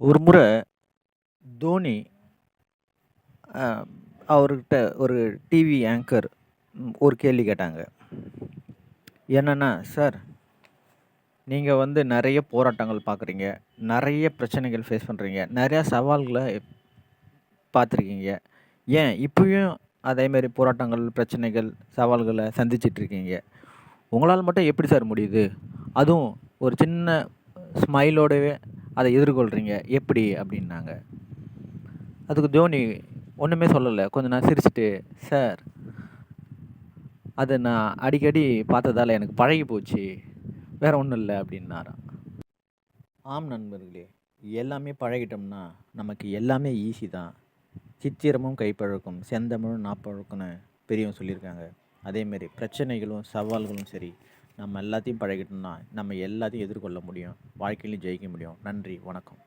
ஒரு முறை தோனி அ அவர்கிட்ட ஒரு டிவி ஆங்கர் ஒரு கேள்வி கேட்டாங்க. என்னன்னா, "சார், நீங்க வந்து நெறைய போராட்டங்கள் பார்க்குறீங்க. நெறைய பிரச்சனைகள் ஃபேஸ் பண்றீங்க. நெறைய சவால்கள பார்த்துருக்கீங்க. ஏன் இப்பயும் அதேமாரி போராட்டங்கள், பிரச்சனைகள், சவால்கள சந்திச்சுட்டு இருக்கீங்க. உங்களால மட்டும் எப்படி சார் முடியுது? அதுவும் ஒரு சின்ன ஸ்மைலோடவே அத எதிர்கொள்றீங்க. எப்படி?" அப்படின்னாங்க. அதுக்கு தோனி ஒண்ணுமே சொல்லல. கொஞ்ச நேரம் சிரிச்சுட்டு, "சார், அத நான் அடிக்கடி பார்த்ததால எனக்கு பழகி போச்சு. வேற ஒண்ணும் இல்ல" அப்படின்னாராம். ஆம் நண்பர்களே. எல்லாமே பழகிட்டோம்னா, நமக்கு எல்லாமே ஈஸி தான். "சித்திரமும் கைப்பழக்கும், செந்தமிழும் நாப்பழக்கம்னு" பெரியவங்க சொல்லியிருக்காங்க. அதேமாரி பிரச்சனைகளும், சவால்களும் சரி, நம்ம எல்லாத்தையும் பழகிட்டோம்னா, நம்ம எல்லாத்தையும் எதிர்கொள்ள முடியும். வாழ்க்கையிலும் ஜெயிக்க முடியும். நன்றி, வணக்கம்.